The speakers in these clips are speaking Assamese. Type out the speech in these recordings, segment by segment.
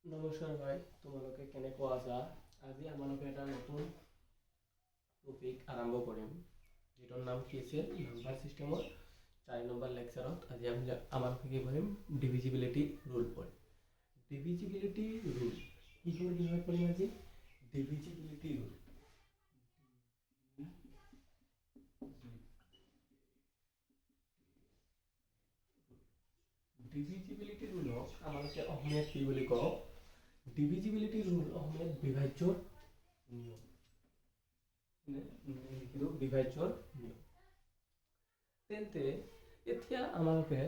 নমস্কাৰ ভাই, তোমালোকে কেনেকুৱা আছা? আজি আমালোকে এটা নতুন টপিক আৰম্ভ কৰিম, যিটোৰ নাম কি আছিল নাম্বাৰ ছিষ্টেমৰ 4 নম্বৰ লেকচাৰত। আজি আমি আমালোকে কি কৰিম? ডিভিজিবিলিটি ৰুল পঢ়িম। ডিভিজিবিলিটি ৰুল কিহৰ বিষয়ে পঢ়িম আজি? Divisibility rule. ডিভিজিবিলিটি ৰুলক আমালোকে অসমীয়াত কি বুলি কওঁ? ডিভিজিবিলিটি ৰুল অসমীয়াত বিভাজ্যৰ নিয়ম। বিভাজ্যৰ নিয়ম। তেন্তে এতিয়া আমালোকে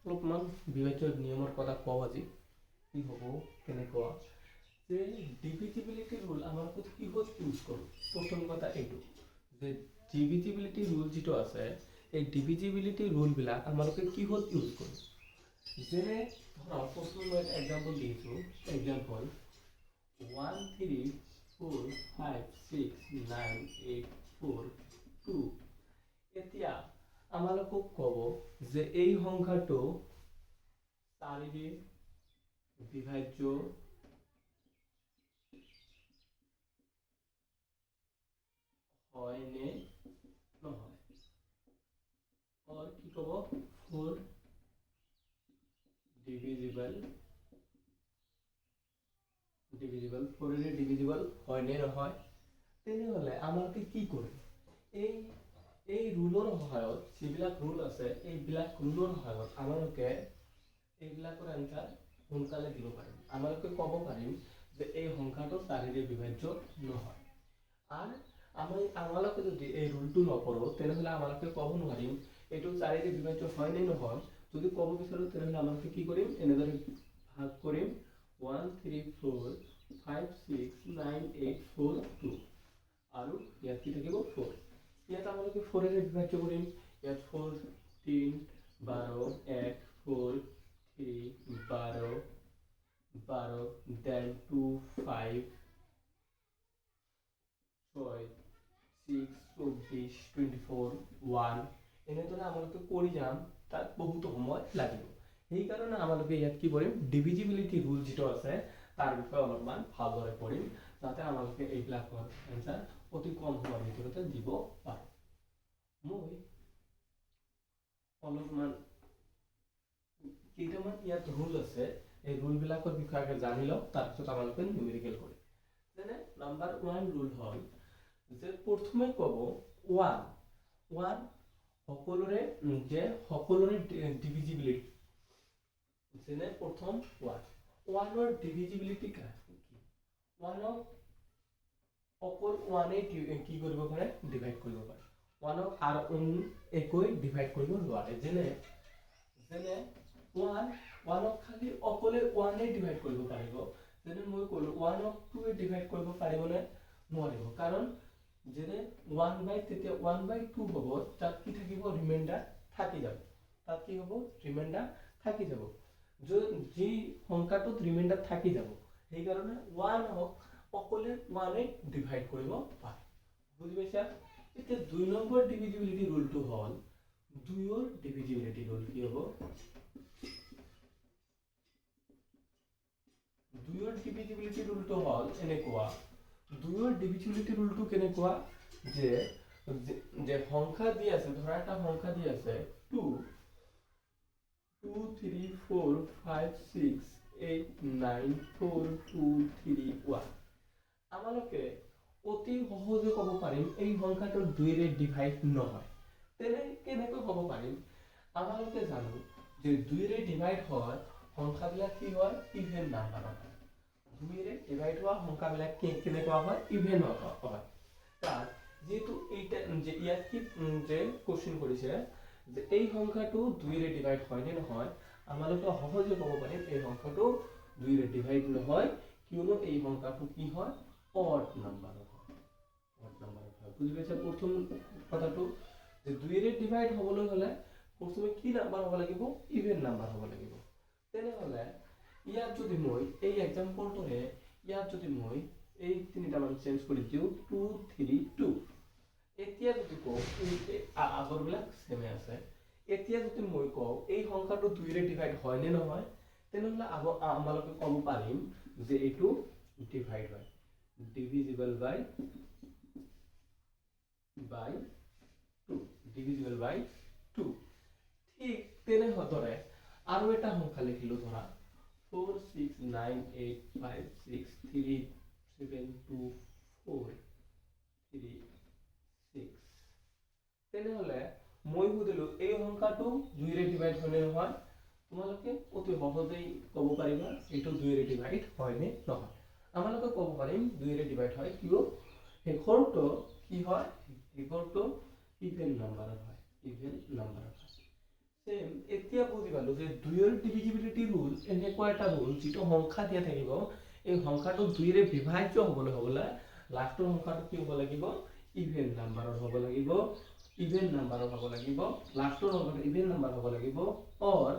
অলপমান বিভাজ্যৰ নিয়মৰ কথা কওঁ আজি। কি হ'ব, কেনেকুৱা যে ডিভিজিবিলিটি ৰুল আমালোকে কিহত ইউজ কৰোঁ? প্ৰথম কথা এইটো যে ডিভিজিবিলিটি ৰুল যিটো আছে, এই ডিভিজিবিলিটি ৰুলবিলাক আমালোকে কিহত ইউজ কৰোঁ? যেনে ধৰক প্ৰথম মই এটা এক্সাম্পল দিছোঁ। এক্সাম্পল 1 3 4 5 6 9 8 4 2। এতিয়া আমালোকক ক'ব যে এই সংখ্যাটো 4 বিভাজ্য হয় নে নহয়? কি ক'ব? 4 ডিভিজিবল 4 ডিভিজিবল হয় নে নহয়? তেনেহ'লে আমালোকে কি কৰিম? এই এই ৰুলৰ সহায়ত, যিবিলাক ৰুল আছে, এইবিলাক ৰুলৰ সহায়ত আমালোকে এইবিলাকৰ আনচাৰ সোনকালে দিব পাৰিম। আমালোকে ক'ব পাৰিম যে এই সংখ্যাটো 4 বিভাজ্য নহয়। আৰ আমালোকে যদি এই ৰুলটো নপঢ়ো তেনেহ'লে আমালোকে ক'ব নোৱাৰিম এইটো 4 বিভাজ্য হয় নে নহয়। যদি ক'ব বিচাৰোঁ তেনেহ'লে আমালোকে কি কৰিম? এনেদৰে ভাগ কৰিম 1 3 4 5 6 9 8 4 2 আৰু ইয়াত কি থাকিব? 4। ইয়াত আমালোকে 4 বিভাজ্য কৰিম। ইয়াত 4 3 12 1 4 3 12 12 then 2 5 6 24 24 1 এনেদৰে আমালোকে কৰি যাম, তাত বহুত সময় লাগিব। সেইকাৰণে আমালোকে ইয়াত কি কৰিম? ডিভিজিবিলিটি ৰুল যিটো আছে তাৰ বিষয়ে অলপমান ভালদৰে পঢ়িম, যাতে আমালোকে এইবিলাকৰ এনচাৰ অতি কম সময়ৰ ভিতৰতে দিব পাৰোঁ। মই অলপমান কেইটামান ইয়াত ৰুল আছে, এই ৰুলবিলাকৰ বিষয়ে জানি লওক, তাৰপিছত আমালোকে নিউমেৰিকেল কৰিম। যেনে নাম্বাৰ 1 ৰুল হ'ল যে প্ৰথমে ক'ব 1 সকলোৰে ডিভিজিবিলিটি। যেনে প্ৰথম 1ৰ ডিভিজিবিলিটি কি? 1ক অকল 1এ কি কৰিব পাৰে? ডিভাইড কৰিব পাৰে। 1ক আৰু একোৱে ডিভাইড কৰিব নোৱাৰে। যেনে 1ক খালি অকলে 1এ ডিভাইড কৰিব পাৰিব। যেনে মই ক'লো 1ক 2এ ডিভাইড কৰিব পাৰিবনে? নোৱাৰিব। কাৰণ যেনে 1/, তেতিয়া 1/2 হ'ব, তাত কি থাকিব? ৰিমাইণ্ডাৰ থাকি যাব। তাত কি হ'ব? ৰিমাইণ্ডাৰ থাকি যাব। যি সংখ্যাটোত ৰিমাইণ্ডাৰ থাকি যাব, সেইকাৰণে 1ক অকলে 1এ ডিভাইড কৰিব পাৰে। বুজি পাইছা? এতিয়া 2 নম্বৰ ডিভিজিবিলিটি ৰুলটো হ'ল 2ৰ ডিভিজিবিলিটি ৰুল। কি হ'ব? 2ৰ ডিভিজিবিলিটি ৰুলটো হ'ল এনেকুৱা। 2ৰ ডিভিজিবিলিটি ৰুলটো কেনেকুৱা যে সংখ্যা দি আছে, ধৰা এটা সংখ্যা দি আছে 2 2 3 4 5 6 8 9 4 2 3 1। আমালোকে অতি সহজে ক'ব পাৰিম এই সংখ্যাটো 2ৰে ডিভাইড নহয়। কেনেকৈ ক'ব পাৰিম? আমালোকে জানো যে 2ৰে ডিভাইড হয় সংখ্যাবিলাক কি হয়? ইভেন নাম্বাৰ হয়। 2ৰে ডিভাইড হোৱা সংখ্যাবিলাক কেনেকুৱা হয়? ইভেন হয়। তাৰ যেহেতু এইটা যে ইয়াত কি যে কোশ্চেন কৰিছে যে এই সংখ্যাটো 2ৰে ডিভাইড হয় নে নহয়, আমালোকে সহজে ক'ব পাৰিম এই সংখ্যাটো 2ৰে ডিভাইড নহয়, কিয়নো এই সংখ্যাটো কি হয়? অড নাম্বাৰ হয়। অড নাম্বাৰ হয়। বুজি পাইছা প্ৰথম কথাটো? যে 2ৰে ডিভাইড হ'বলৈ হ'লে প্ৰথমে কি নাম্বাৰ হ'ব লাগিব? ইভেন নাম্বাৰ হ'ব লাগিব। তেনেহ'লে ইয়াত যদি মই এই এক্সাম্পলটোৰে ইয়াত যদি মই এই তিনিটা মান চেঞ্জ কৰি দিওঁ 2 3 2, এতিয়া যদি কওঁ আগৰবিলাক সেমে আছে, এতিয়া যদি মই কওঁ এই সংখ্যাটো 2ৰে ডিভাইড হয় নে নহয়, তেনেহ'লে আমালোকে ক'ব পাৰিম যে এইটো ডিভাইড হয় ডিভিজিবল বাই 2 ডিভিজিবল বাই 2 ঠিক তেনেদৰে আৰু এটা সংখ্যা লিখিলো ধৰা 46985637243 তেনেহ'লে মই সুধিলো এই সংখ্যাটো 2 ৰে ডিভাইড হয়নে নহয় তোমালোকে অতি সহজেই ক'ব পাৰিবা এইটো 2 ৰে ডিভাইড হয় নে নহয় আমালোকে ক'ব পাৰিম 2 ৰে ডিভাইড হয় কিয় শেষৰটো কি হয় শেষৰটো ইভেন নাম্বাৰ হয় ইভেন নাম্বাৰ হয় সেম এতিয়া বুজি পালো যে 2 ৰ ডিভিজিবিলিটি ৰুল এনেকুৱা এটা ৰুল যেটো সংখ্যা দিয়া থাকিব এই সংখ্যাটো 2 ৰে বিভাজ্য হ'বলৈ লাষ্টৰ সংখ্যাটো কি হ'ব লাগিব ইভেন নাম্বাৰৰ হ'ব লাগিব ইভেন নাম্বাৰৰ হ'ব লাগিব লাষ্টৰ সংখ্যাটো ইভেন নাম্বাৰ হ'ব লাগিব অৰ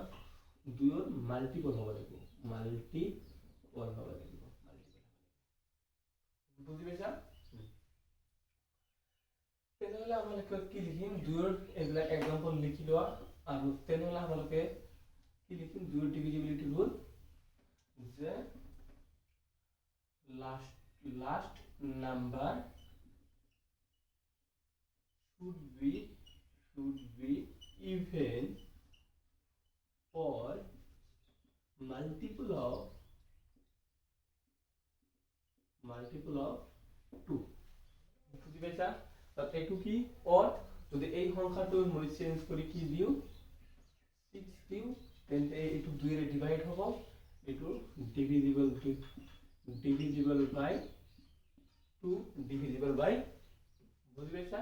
2 ৰ মাল্টিপল হ'ব লাগিব মাল্টিপল হ'ব লাগিব বুজি পাইছা তেনেহ'লে আমালোকে কি লিখিম 2 ৰ এইবিলাক एग्जांपल লিখি লোৱা আৰু তেনেহ'লে আমালোকে কি লিখিম 2 ৰ ডিভিজিবিলিটি ৰুল যে last number should be even or multiple of 2 বুজি পাইছা তাত এইটো কি অর যদি এই সংখ্যাটো মই চেঞ্জ কৰি কি দিও 6 দিও তেন্তে এইটো 2 ৰে ডিভাইড হ'ব এইটো ডিভিজিবল বাই 2 ডিভিজিবল বাই বুজি পাইছা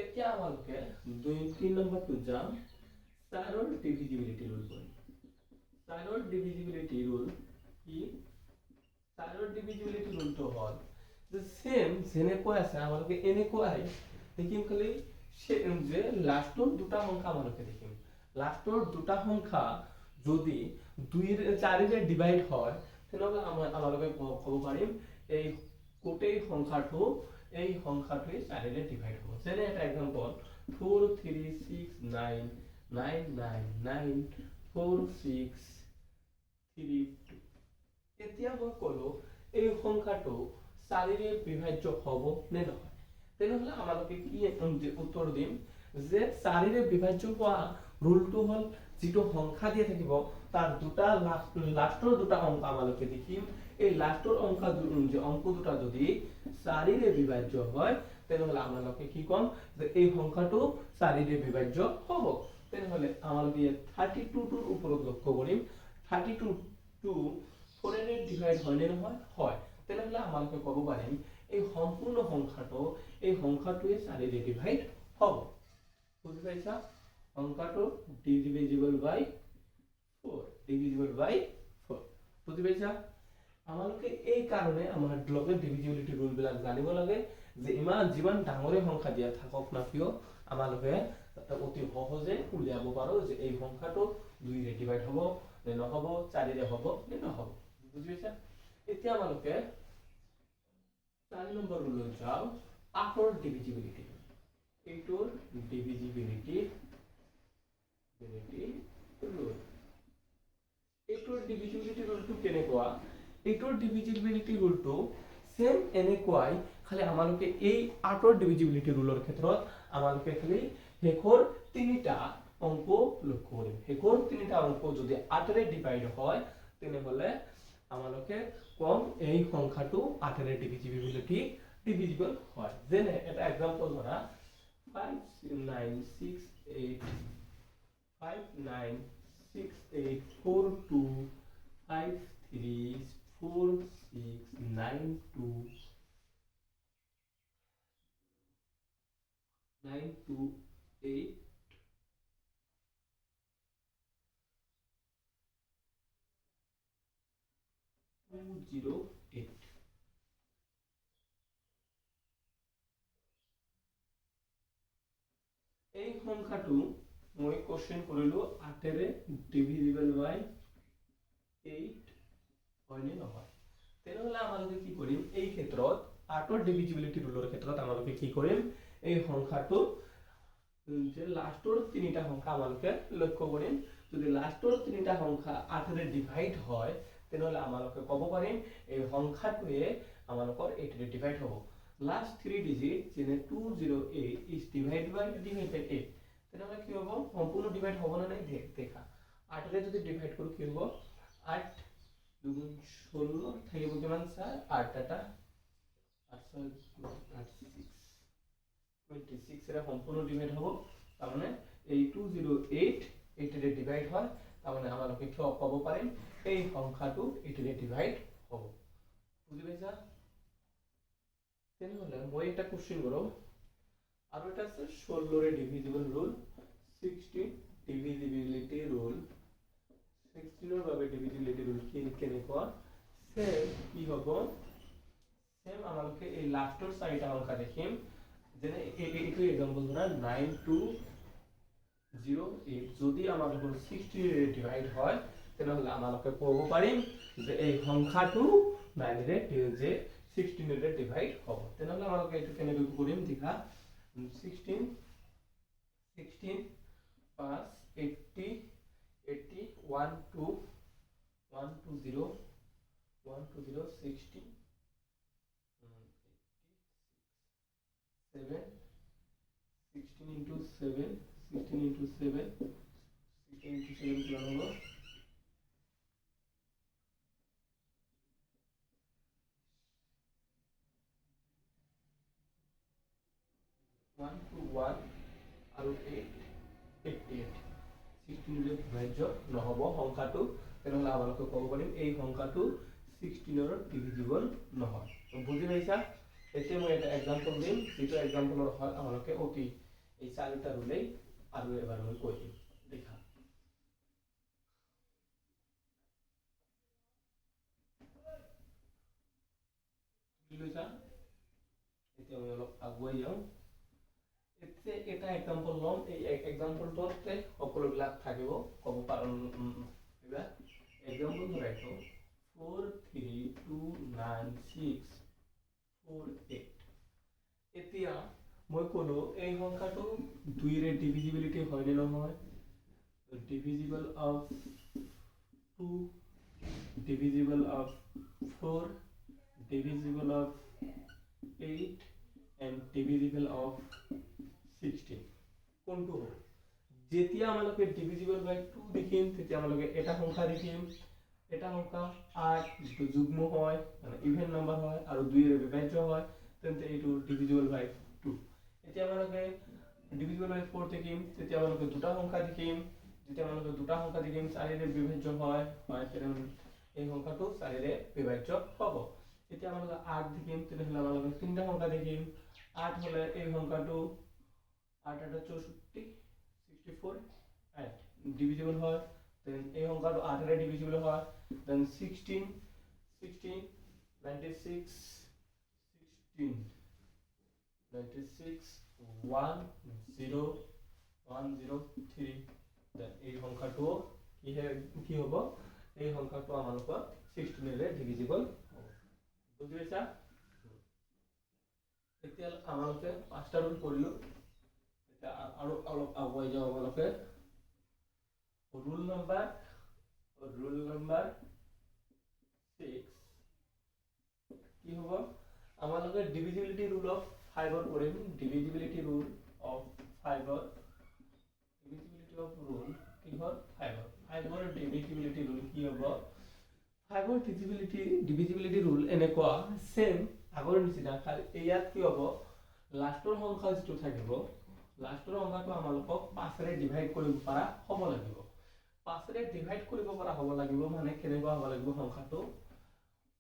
এতিয়া আমালোকে 3 নম্বৰটো যাম 4 ৰ ডিভিজিবিলিটি ৰুল কৰিম 4 ৰ ডিভিজিবিলিটি ৰুল কি 4 ৰ ডিভিজিবিলিটি ৰুলটো হ'ল যে সেম যেনেকৈ আছে আমালোকে এনেকৈ দেখিম খালি যে লাষ্টৰ দুটা সংখ্যা আমালোকে দেখিম লাষ্টৰ দুটা সংখ্যা যদি 2 ৰ 4 ৰে ডিভাইড হয় তেনেহ'লে আমালোকে ক'ব পাৰিম এই গোটেই সংখ্যাটো এই সংখ্যাটোৱে 4 ৰে ডিভাইড হ'ব যেনে এটা एग्जांपल 436999463 এতিয়া মই ক'লো এই সংখ্যাটো 4 ৰে বিভাজ্য হ'ব নে নহয় তেনেহ'লে আমালোকে কি উত্তৰ দিম যে 4 ৰে বিভাজ্য হোৱা ৰুলটো হ'ল যেটো সংখ্যা দিয়া থাকিব তাৰ দুটা লাষ্টৰ দুটা অংক আমালোকে দেখিম এই লাষ্টৰ অংক দুটা যদি 4 ৰে বিভাজ্য হয় তেনেহ'লে আমালোকে কি ক'ম যে এই সংখ্যাটো 4 ৰে বিভাজ্য হ'ব তেনেহ'লে আমালোকে 32 টোৰ ওপৰত লক্ষ্য কৰিম 32 টো 4 ৰে ডিভাইড হয় নে নহয় হয় তেনেহ'লে আমালোকে ক'ব পাৰিম এই সম্পূৰ্ণ সংখ্যাটো এই সংখ্যাটোৱে 4 ৰে ডিভাইড হ'ব বুজি পাইছা সংখ্যাটো ডিভিজিবল বাই 4 বুজি পাইছা আমালোকে এই কাৰণে আমাৰ গ্লোবাল ডিভিজিবিলিটি ৰুল বিলাক জানিব লাগে যে যিমান ডাঙৰে সংখ্যা দিয়া থাকক না কিয় আমালোকে অতি সহজে উলিয়াব পাৰো যে এই সংখ্যাটো 2 ৰে ডিভাইড হ'ব নে নহ'ব 4 ৰে হ'ব নে নহ'ব বুজি পাইছা এতিয়া আমালোকে 4 নম্বৰ ৰুললৈ যাও 8 ৰ ডিভিজিবিলিটি এইটোৰ ডিভিজিবিলিটি ৰুল এইটোৰ ডিভিজিবিলিটি ৰুলটো কেনেকুৱা এইটোৰ ডিভিজিবিলিটি ৰুলটো সেম এনেকুৱাই খালি আমালোকে এই 8 ৰ ডিভিজিবিলিটি ৰুলৰ ক্ষেত্ৰত আমালোকে খালি শেষৰ তিনিটা অংক লক্ষ্য কৰিম শেষৰ তিনিটা অংক যদি 8 ৰে ডিভাইড হয় তেনেহ'লে আমালোকে কম এই সংখ্যাটো 8 ৰে ডিভিজিবল হয় যেনে এটা एग्जांपल ধৰা 59684253469298 208 এই সংখ্যাটো মই কোশ্চেন কৰিলো 8 ৰে ডিভিজিবল বাই 8 হয় নে নহয় তেনেহ'লে আমালোকে কি কৰিম এই ক্ষেত্ৰত 8 ৰ ডিভিজিবিলিটি ৰুলৰ ক্ষেত্ৰত আমালোকে কি কৰিম এই সংখ্যাটো যে লাষ্টৰ তিনিটা সংখ্যা আমালোকে লক্ষ্য কৰিম যদি লাষ্টৰ তিনিটা সংখ্যা 8ৰে ডিভাইড হয় তেনেহলে আমালোকে ক'ব পাৰিম এই সংখ্যাটোৱে আমালোকৰ 8ৰে ডিভাইড হ'ব লাষ্ট 3 ডিজিট যেনে 208 is divided by 8 তেনেহলে কি হ'ব সম্পূৰ্ণ ডিভাইড হ'ব না নাই দেখা 8ৰে যদি ডিভাইড কৰো কি হ'ব 8 2 16 থাকিব কিমান স্যাৰ 8 এটা 26 এর সম্পূর্ণ ডিভাইড হবো তার মানে এই 208 8 এর ডিভাইড হয় তার মানে আমরা কি পাবো পারিম এই সংখ্যাটো 8 এর ডিভাইড হবো বুঝি পাইছা তেনেহলে মই এটা কোশ্চেন করো আর এটা আছে 16 এর ডিভিজিবল রুল 16 ডিভিজিবিলিটি রুল 16 এর ভাবে ডিভিজিবিলিটি রুল কি কেনেকুৱা সেম কি হবো সেম আমাকে এই লাস্টৰ চাৰিটা সংখ্যা দেখিম যেনে এইটো एग्जांपल ধৰা 9208 যদি আমালোকৰ 60 ৰে ডিভাইড হয় তেনেহলে আমালোকে ক'ব পাৰিম যে এই সংখ্যাটো 9 ৰে যে 16 ৰে ডিভাইড হ'ব তেনেহলে আমালোকে এইটো কেনেকৈ কৰিম দেখা 16 16 5 80 80 1 2 120 120 60 7 16 into 7 16 into 7 16 into 7 কিমান হ'ব 1 to 1 আৰু 8 88 16 ৰে ডিভাইড নহব সংখ্যাটো তেনেহলে আমালোকে ক'ব পাৰিম এই সংখ্যাটো 16 ৰ ডিভিজিবল নহয় বুজি পাইছা এতিয়া মই এটা एग्जांपल দিম যেটো एग्जांपलৰ হয় আমালোকে অতি এই চাৰিটা ৰুলে আৰু এবাৰ মই কৈ দিম দেখা বুজিছা এতিয়া মই অলপ আগুৱাই যাওঁ এতিয়া এটা एग्जांपल লম এই एग्जांपलটোতে সকলোবিলাক থাকিব ক'ব পাৰোঁ এবাৰ एग्जांपल ধৰাইছো 4329648 এতিয়া মই ক'লো এই সংখ্যাটো 2 ৰে ডিভিজিবিলিটি হয় নে নহয় divisible of 2 divisible of 4 divisible of 8 and divisible of 16 কোনটো হ'ব যেতিয়া আমালোকে divisible by 2 দেখিম তেতিয়া আমালোকে এটা সংখ্যা দেখিম এটা সংখ্যা 8 যেটো যুগ্ম হয় মানে ইভেন নাম্বার হয় আৰু 2 ৰে বিভাজ্য হয় তেন্তে এইটো divisible by 2 এতিয়া আমালোকে divisible by 4 দেখিম তেতিয়া আমালোকে দুটা সংখ্যা দেখিম যেতিয়া আমালোকে দুটা সংখ্যা দেখিম 4 ৰে বিভাজ্য হয় তেনে এই সংখ্যাটো 4 ৰে বিভাজ্য হ'ব এতিয়া আমালোকে 8 দেখিম তেতিয়াহলে আমালোকে তিনটা সংখ্যা দেখিম 8 হলে এই সংখ্যাটো 8 8 64 64 8 ডিভিজিবল হয় দেন এই সংখ্যাটো 8 ৰে ডিভিজিবল হয় দেন 16 16 96 16 96 10103 দেন এই সংখ্যাটো কি হ'ব এই সংখ্যাটো আমালোকৰ 16 ৰে ডিভিজিবল হ'ব বুজি পাইছা এতিয়া আমালোকে পাঁচটা ৰুল কৰিলো এটা আৰু অলপ আগুৱাই যাওঁ আমালোকে ৰুল নাম্বাৰ 6 কি হ'ব আমালোকে ডিভিজিবিলিটি ৰুল অফ 5 ৰ কৰিম ডিভিজিবিলিটি ৰুল অফ 5 ৰ ডিভিজিবিলিটি অফ ৰুল কি হ'ল 5 ৰ ডিভিজিবিলিটি ৰুল কি হ'ব 5 ৰ ডিভিজিবিলিটি ৰুল এনেকুৱা সেম আগৰ নিচিনা খালি ইয়াত কি হ'ব লাষ্টৰ সংখ্যা যেটো থাকিব লাষ্টৰ সংখ্যাটো আমালোকক 5 ৰে ডিভাইড কৰিব পৰা হ'ব লাগিব 5 ৰে ডিভাইড কৰিব পৰা হ'ব লাগিব মানে কেনেকুৱা হ'ব লাগিব সংখ্যাটো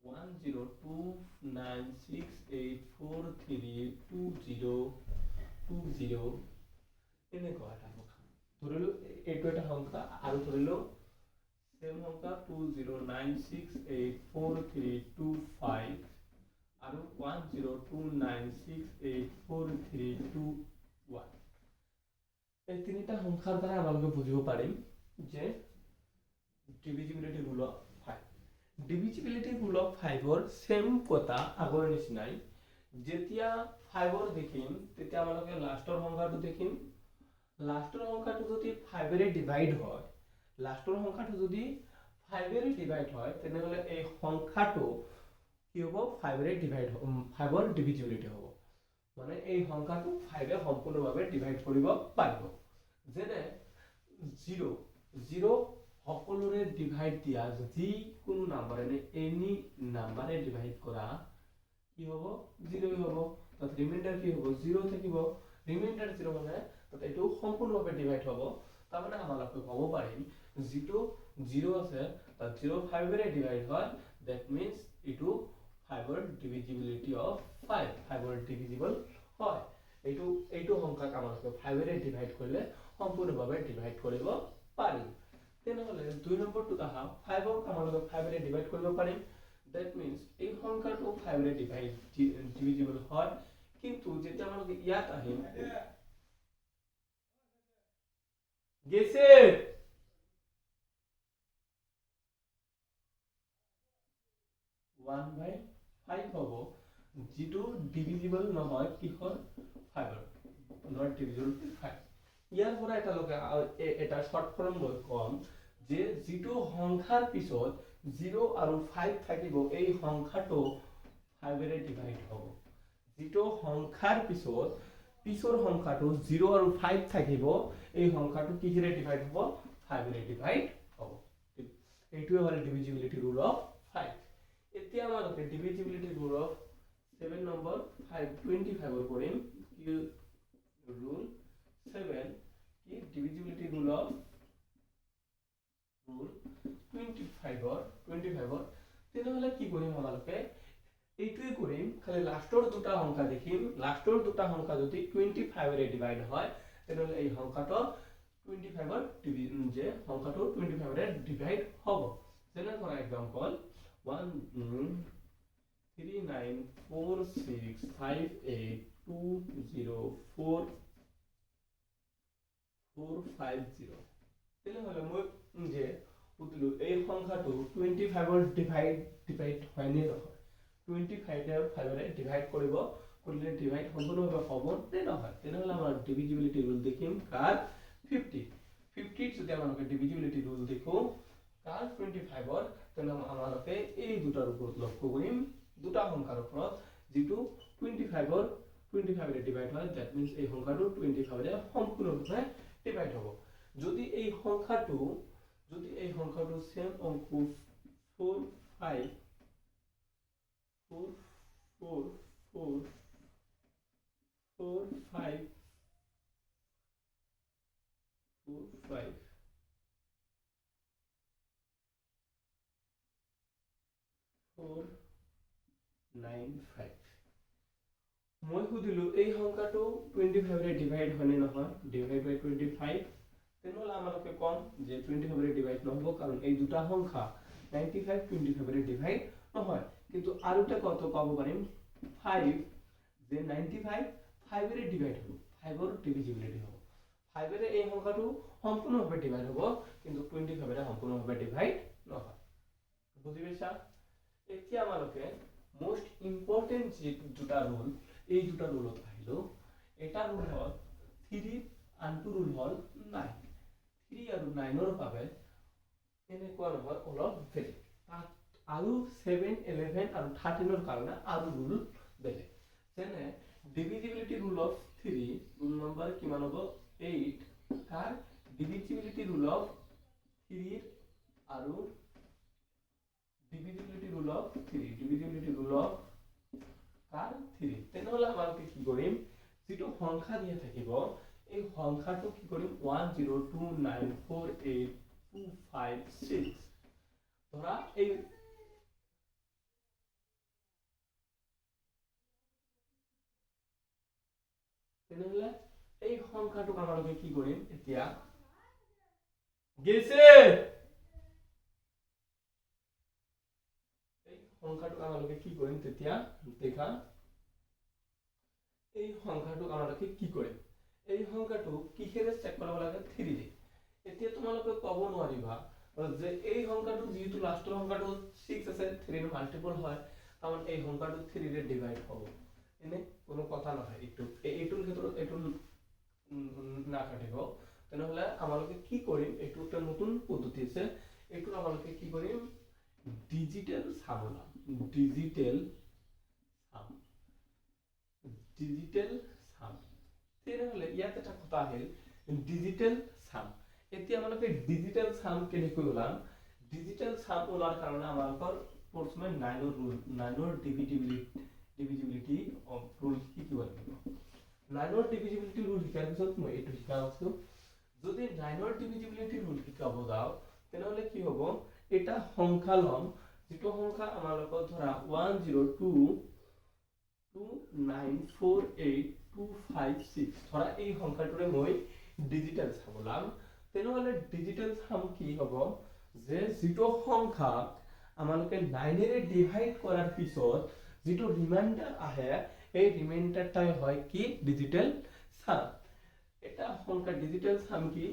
1029684322020 এনেকুৱা এটা সংখ্যা ধৰিলো এইটো এটা সংখ্যা আৰু ধৰিলো সেম সংখ্যা 209684325 আৰু 10296843221 এই তিনিটা সংখ্যাৰ দ্বাৰা আমালোকে বুজিব পাৰিম যে divisibility rule of 5 divisibility rule of 5 ৰ সেম কথা আগৰ নিচিনাই যেতিয়া 5 ৰ দেখিম তেতিয়া আমালোকে লাষ্টৰ সংখ্যাটো দেখিম লাষ্টৰ সংখ্যাটো যদি 5 ৰে ডিভাইড হয় লাষ্টৰ সংখ্যাটো যদি 5 এৰে ডিভাইড হয় তেনেহলে এই সংখ্যাটো কি হ'ব 5 এৰে ডিভাইড 5 ৰ ডিভিজিবিলিটি হ'ব মানে এই সংখ্যাটো 5 এ সম্পূৰ্ণভাৱে ডিভাইড কৰিব পাৰিব যেনে 0 0 সকলোৰে ডিভাইড দিয়া যি কোনো নাম্বাৰে এনি নাম্বাৰে ডিভাইড কৰা কি হ'ব 0 হ'ব তাত ৰিমাইন্ডাৰ কি হ'ব 0 থাকিব ৰিমাইন্ডাৰ 0 মানে তাত এটো সম্পূৰ্ণভাৱে ডিভাইড হ'ব তাৰ মানে আমালোকে ক'ব পাৰিম যেটো 0 আছে তাত 0 5 এৰে ডিভাইড হয় that means এটো 5 ৰ ডিভিজিবিলিটি অফ 5 5 ৰ ডিভিজিবল হয় এইটো সংখ্যাক আমালোকে 5 এৰে ডিভাইড কৰিলে সম্পূৰ্ণভাৱে ডিভাইড কৰিব পাৰিম তেনেহলে 2 নম্বৰটো আহা 5 ক আমালোকে 5 এৰে ডিভাইড কৰিব পাৰিম that means এই সংখ্যাটো 5 এৰে ডিভিজিবল হয় কিন্তু যেতিয়া আমালোকে ইয়াত আহিম গেছে 1/5 হ'ব যেটো ডিভিজিবল নহয় কিহৰ 5 ৰ নট ডিভিজিবল 5 ইয়াৰ পৰা এটা শৰ্ট ফৰ্ম মই কম যে যেটো সংখ্যাৰ পিছত 0 আৰু 5 থাকিব এই সংখ্যাটো 5 এৰে ডিভাইড হ'ব যেটো সংখ্যাৰ পিছৰ সংখ্যাটো 0 আৰু 5 থাকিব এই সংখ্যাটো কিহেৰে ডিভাইড হ'ব 5 এৰে ডিভাইড হ'ব এইটোৱে হ'ল ডিভিজিবিলিটি ৰুল অফ 5 এতিয়া আমালোকে ডিভিজিবিলিটি ৰুল অফ 7 নম্বৰ 25 ৰ কৰিম কি ৰুল 7 কি ডিভিজিবিলিটি ৰুল অফ ৰুল 25 তেনেহলে কি কৰিম আমালোকে এইটোই কৰিম খালি লাষ্টৰ দুটা সংখ্যা দেখিম লাষ্টৰ দুটা সংখ্যা যদি 25 এৰে ডিভাইড হয় তেনেহলে এই সংখ্যাটো 25 ৰ যে সংখ্যাটো 25 এৰে ডিভাইড হ'ব যেনে ফৰ এক্সাম্পল 1394658204450 তেনেহলে মই যে উতলো এই সংখ্যাটো 25 ৰ ডিভাইড হয় নে নহয় 25 এৰ 5 এৰ ডিভাইড কৰিব কৰিলে ডিভাইড সম্পূৰ্ণভাৱে হ'ব নে নহয় তেনেহলে আমাৰ ডিভিজিবিলিটি ৰুল দেখিম কাৰ 50 যদি আমালোকে ডিভিজিবিলিটি ৰুল দেখো কাৰ 25 ৰ তেনেহলে আমালোকে এই দুটাৰ ওপৰত লক্ষ্য কৰিম দুটা সংখ্যাৰ ওপৰত যেটো 25 এৰে ডিভাইড হয় দ্যাট মিন্স এই সংখ্যাটো 25 এৰে সম্পূৰ্ণভাৱে ডিভাইড হ'ব যদি এই সংখ্যাটো সেম অংক 4 5 4 4 4 4 5 4 5 4 9 5 মই খুদিলো এই সংখ্যাটো 25 এৰে ডিভাইড হয়নে নহয় ডিভাইড বাই 25 তেনেহলে আমালোকে কম যে 25 এৰে ডিভাইড নহব কাৰণ এই দুটা সংখ্যা 95 25 এৰে ডিভাইড নহয় কিন্তু আৰু এটা কত পাব পাৰিম 5 যে 95 5 এৰে ডিভাইড হ'ব 5 ৰ ডিভিজিবিলিটি হ'ব 5 এৰে এই সংখ্যাটো সম্পূৰ্ণভাৱে ডিভাইড হ'ব কিন্তু 25 এৰে সম্পূৰ্ণভাৱে ডিভাইড নহয় বুজি পাইছা এতিয়া আমালোকে মোস্ট ইম্পৰ্টেন্ট যে দুটা ৰুল এই দুটা ৰুলত আহিলো এটা ৰুল হল 3 আনটো ৰুল হল 9 3 আৰু 9 ৰ বাবে এনেকুৱা নহয় অলপ বেলেগ আৰু 7 11 আৰু 13 ৰ কাৰণে আৰু ৰুল বেলেগ যেনে divisibility rule of 3 roll number কিমান হ'ব 8 কাৰ ডিভিজিবিলিটি ৰুল অফ 3 আৰু ডিভিজিবিলিটি ৰুল অফ 3 তেনেহলে আমালোকে কি কৰিম যেটো সংখ্যা দিয়া থাকিব এই সংখ্যাটো কি কৰিম 102948256 ধৰা এই তেনেহলে এই সংখ্যাটোক আমালোকে কি কৰিম এতিয়া গেছে এই সংখ্যাটোক আমালোকে কি কৰিম তেতিয়া দেখা এই সংখ্যাটোক আমালোকে কি কৰিম এই সংখ্যাটো কিহেৰে চেক কৰিব লাগে 3 দি এতিয়া তোমালোকে ক'ব নোৱাৰিবা যে এই সংখ্যাটো যেহেতু লাষ্টৰ সংখ্যাটো 6 আছে 3 ৰ মাল্টিপল হয় কাৰণ এই সংখ্যাটো 3 ৰে ডিভাইড হ'ব এনে কোনো কথা নহয় এইটোৰ ক্ষেত্ৰত এইটো না কাটিব তেনেহলে আমালোকে কি কৰিম, এইটো একটা নতুন পদ্ধতি আছে, এইটো আমালোকে কি কৰিম, ডিজিটেল সাম ওলাম, ডিজিটেল সাম, ডিজিটেল সাম। তেনেহলে ইয়াত এটা কথা আহিল ডিজিটেল সাম। এতিয়া আমালোকে ডিজিটেল সাম কেনেকৈ ওলাম, ডিজিটেল সাম ওলাৰ কাৰণে আমালোকৰ প্ৰথমে 9 ৰ ৰুল, 9 ৰ ডিভিজিবিলিটি অফ ৰুল শিকিব লাগিব। 9 ৰ ডিভিজিবিলিটি ৰুল শিকাৰ পিছত মই এইটো শিকাই আছো। যদি 9 ৰ ডিভিজিবিলিটি ৰুল শিকাব যাও তেনেহলে কি হ'ব, এটা সংখ্যা লম, যেটো সংখ্যা আমালোকৰ ধৰা 102294825 ধৰা এই সংখ্যাটোৰে মই ডিজিটেল সাম ওলাম। তেনেহলে ডিজিটেল সাম কি হ'ব, যে যেটো সংখ্যা আমালোকে 9 ৰে ডিভাইড কৰাৰ পিছত যেটো ৰিমাইন্ডাৰ আহে, এই ৰিমাইন্ডাৰটাই হয় কি ডিজিটেল সাম। এটা সংখ্যা ডিজিটেল সাম কি,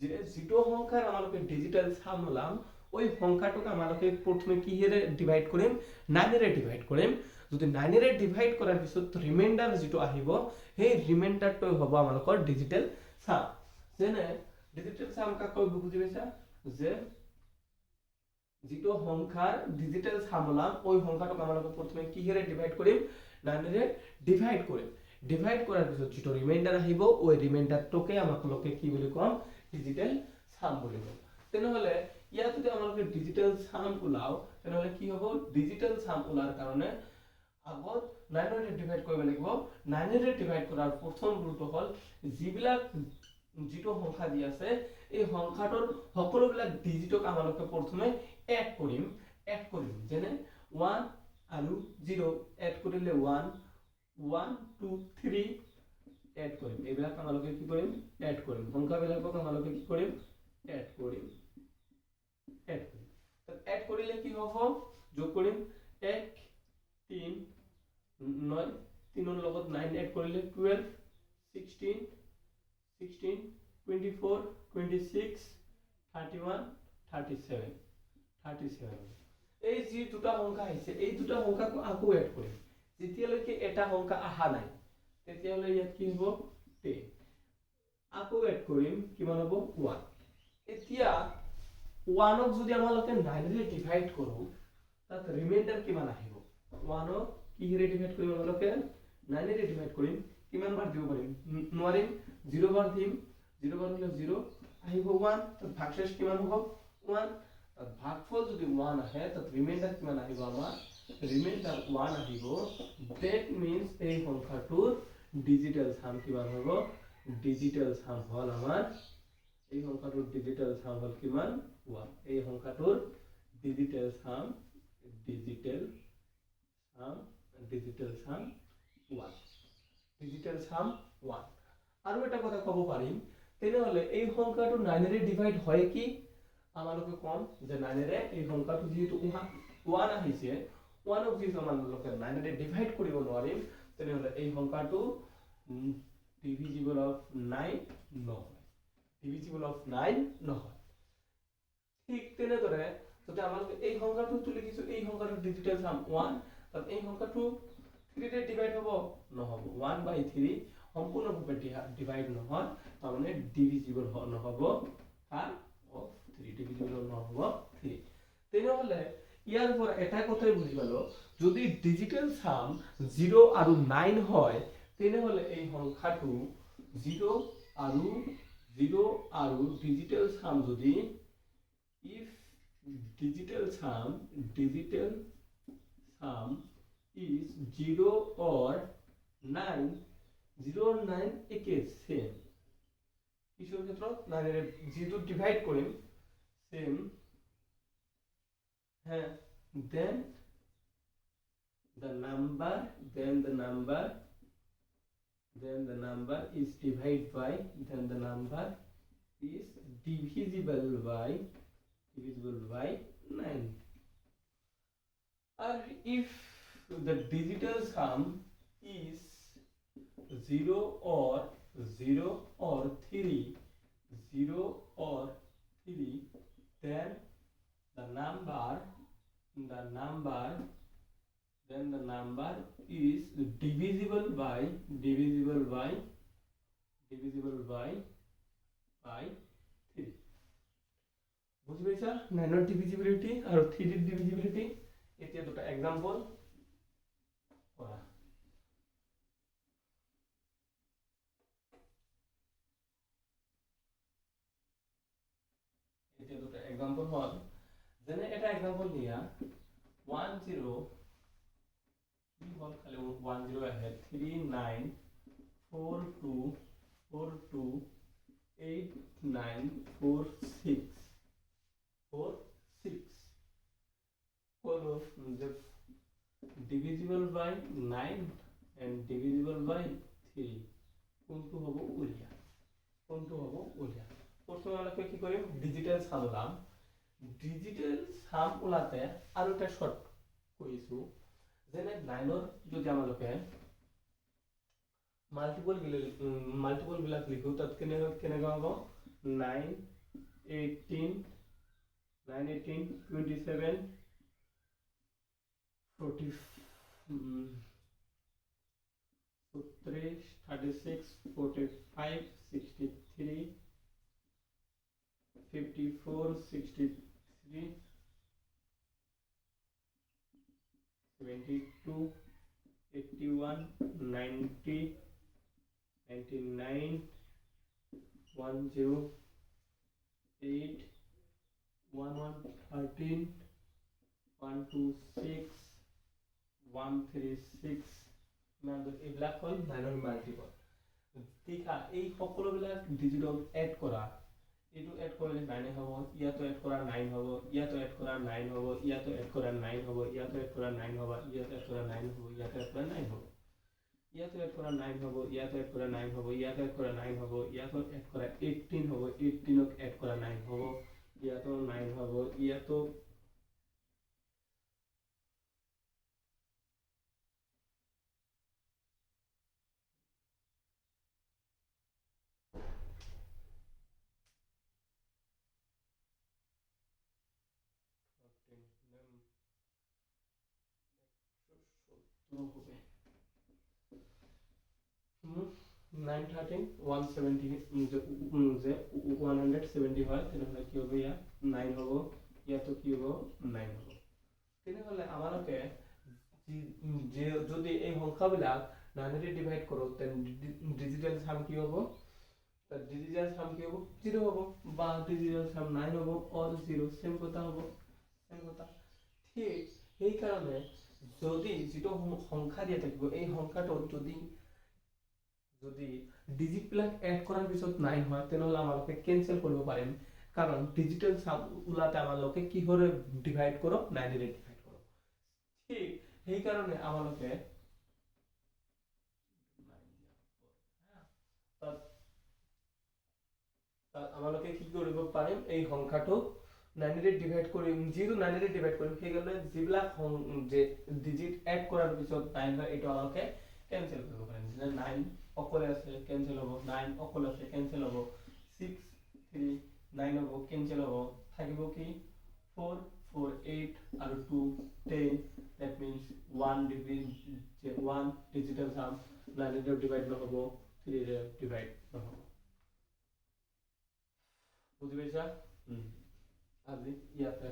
যে যেটো সংখ্যাৰ আমালোকে ডিজিটেল সাম ওলাম ওই সংখ্যাটোক আমালোকে প্ৰথমে কিহেৰে ডিভাইড কৰিম, 9 ৰে ডিভাইড কৰিম। যদি 9 ৰে ডিভাইড কৰাৰ পিছত ৰিমাইন্ডাৰ যেটো আহিব, সেই ৰিমাইন্ডাৰটো হ'ব আমালোকৰ ডিজিটেল সাম। যেনে ডিজিটেল সাম কাক বুজি পাইছা, যে যেটো সংখ্যাৰ ডিজিটেল সাম ওলাম ওই সংখ্যাটোক আমালোকে প্ৰথমে কিহেৰে ডিভাইড কৰিম, 9 ৰে ডিভাইড কৰিম। ডিভাইড কৰাৰ পিছত যেটো ৰিমাইন্ডাৰ আহিব ওই ৰিমাইন্ডাৰটোকে আমালোকে কি বুলি কম, ডিজিটেল সাম বুলি কম। তেনেহলে ইয়াত যদি আমালোকে ডিজিটেল সাম ওলাও তেনেহলে কি হ'ব, ডিজিটেল সাম ওলাৰ কাৰণে আগত 9 ৰে ডিভাইড কৰিব লাগিব। 9 ৰে ডিভাইড কৰাৰ প্ৰথম ৰুলটো হ'ল যিবিলাক যেটো সংখ্যা দি আছে এই সংখ্যাটোৰ সকলোবিলাক ডিজিটক আমালোকে প্ৰথমে এড কৰিম। যেনে 1 আৰু 0 এড কৰিলে 1 1 2 3 এড কৰিম, এইবিলাক আমালোকে কি কৰিম, এড কৰিম। সংখ্যাবিলাকক আমালোকে কি কৰিম, এড কৰিম। এড কৰিলে কি হ'ব, যোগ কৰিম 1 3 9 3 ৰ লগত 9 এড কৰিলে 12 16 16 24 26 31 37 এই যে দুটা সংখ্যা আহিছে এই দুটা সংখ্যাক আকৌ এড কৰিম। যেতিয়ালৈকে এটা সংখ্যা আহা নাই তেতিয়ালৈ ইয়াত কি হ'ব 10, আকৌ এড কৰিম, কিমান হ'ব 1। এতিয়া 1 ক যদি আমালোকে 9 ৰে ডিভাইড কৰো তাত ৰিমাইন্ডাৰ কিমান আহিব, 1 ক কিহেৰে ডিভাইড কৰিম, আমালোকে 9 ৰে ডিভাইড কৰিম, কিমান বাৰ দিব পাৰিম, নোৱাৰিম, 0 বাৰ দিম, 0 বাৰ হলে 0 আহিব 1, তাত ভাগশেষ কিমান হ'ব 1, তাত ভাগফল যদি 1 আহে তাত ৰিমাইন্ডাৰ কিমান আহিব, আমাৰ ৰিমাইন্ডাৰ 1 আহিব। দ্যাট মিন্স এই সংখ্যাটোৰ ডিজিটেল সাম কিমান হ'ব, ডিজিটেল সাম হল আমাৰ, এই সংখ্যাটোৰ ডিজিটেল সাম হল কিমান 1। এই সংখ্যাটোৰ ডিজিটেল সাম 1, ডিজিটেল সাম 1। আৰু এটা কথা ক'ব পাৰিম, তেনেহলে এই সংখ্যাটো 9 ৰে ডিভাইড হয় কি, আমালোকে কম যে 9 ৰে এই সংখ্যাটো যেহেতু 1 আহিছে, 1 ক যেহেতু আমালোকে 9 ৰে ডিভাইড কৰিব নোৱাৰিম, তেনেহলে এই সংখ্যাটো ডিভিজিবল অফ 9 নহয়, ডিভিজিবল অফ 9 নহয়। ঠিক তেনেদৰে যদি আমালোকে এই সংখ্যাটো লিখিছো, এই সংখ্যাটোৰ ডিজিটেল সাম 1, তাত এই সংখ্যাটো 3 ৰে ডিভাইড হ'ব নহব, 1/3 সম্পূৰ্ণভাৱে ডিভাইড নহয়, তাৰমানে ডিভিজিবল নহব কাৰ অফ 3, ডিভিজিবল নহব 3। তেনেহলে ইয়াৰ পৰা এটা কথাই বুজি পালো, যদি ডিজিটেল সাম 0 আৰু 9 হয় তেনেহলে এই সংখ্যাটো 0 আৰু ডিজিটেল সাম যদি if digital sum is 0 or 9, 0 or 9 একে সেম, কিসের ক্ষেত্ৰত 9 এৰ যেহেতু ডিভাইড কৰিম সেম, হ্যাঁ, then the number is divisible by 9. Or if the digital sum is 0 or 3, then the number is divisible by বাই 3 বুজি পাইছা 9 ৰ ডিভিজিবিলিটি আৰু 3 ৰ ডিভিজিবিলিটি এতিয়া দুটা এক্সাম্পল কৰা এতিয়া দুটা এক্সাম্পল হ'ল যেনে এটা এক্সাম্পল দিয়া 10 কি হ'ল খালি 10 আহে 39428946 follow the divisible by 9 and divisible by 3 কোনটো হ'ব উলিয়া প্ৰথমে আমৰা কি কৰিম ডিজিটাল সাম ওলাম ডিজিটাল সাম ওলাতে আৰু এটা শৰ্ট কৈছো যেনে 9 ৰ যদি আমালোকে মাল্টিপল বিলাক লিখো তাত কেনেকৈ হ'ব 9 18 27 40 36 45 63 54 63 72 81 90 99 108 1113 126 136 এইবিলাক হ'ল 9 ৰ মাল্টিপল ঠিক আছে এই সকলোবিলাক ডিজিটক এড কৰা এইটো এড কৰিলে 9 হ'ব ইয়াতো এড কৰা 9 হ'ব ইয়াতো এড কৰা 9 হ'ব ইয়াতো এড কৰা 9 হ'ব ইয়াতো এড কৰা 9 হ'ব ইয়াতো এড কৰা 9 হ'ব ইয়াতো এড কৰা 9 হ'ব ইয়াতো এড কৰা 9 হ'ব ইয়াতো এড কৰা 9 হ'ব ইয়াতো এড কৰা 9 হ'ব ইয়াতো এড কৰা 18 হ'ব 18ক এড কৰা 9 হ'ব ইয়াতো 9 হ'ব ইয়াতো হবে 913 170 যে 170 হয় তেনেহলে কি হবে ইয়া 9 হ'ব ইয়াতো কি হ'ব 9 হ'ব তেনেহলে আমালোকে যে যদি এই সংখ্যাবিলাক 9 ৰে ডিভাইড কৰো তেন ডিজিটাল সাম কি হ'ব তা ডিজিটাল সাম কি হ'ব 0 হ'ব বা ডিজিটাল সাম 9 হ'ব অল 0 সেম কথা হ'ব সেম কথা ঠিক এই কারণে যদি যেটো সংখ্যা দিয়া থাকিব এই সংখ্যাটো যদি ডিজিট বিলাক এড কৰাৰ পিছত 9 হয় তেনেহলে আমালোকে ক্যান্সেল কৰিব পাৰিম কাৰণ ডিজিটাল সাম উলাতে আমালোকে কি হৰে ডিভাইড কৰো 9 ৰে ডিভাইড কৰো ঠিক এই কাৰণে আমালোকে আমালোকে কি কৰিব পাৰিম এই সংখ্যাটো 9 ৰে ডিভাইড কৰিম যেটো 9 ৰে ডিভাইড কৰিম সেই কাৰণে যিবিলাক যে ডিজিট এড কৰাৰ পিছত 9 হয় এটো আমালোকে ক্যান্সেল কৰিব পাৰিম যেনে 9 অকলে আছে ক্যান্সেল হ'ব 9 অকলে আছে ক্যান্সেল হ'ব 6 3 9 হ'ব ক্যান্সেল হ'ব থাকিব কি 4 4 8 আৰু 2 10 that means 1 ডিজিটাল সাম 9 ৰে ডিভাইড নহব 3 ৰে ডিভাইড নহব বুজি পাইছা আজি ইয়াতে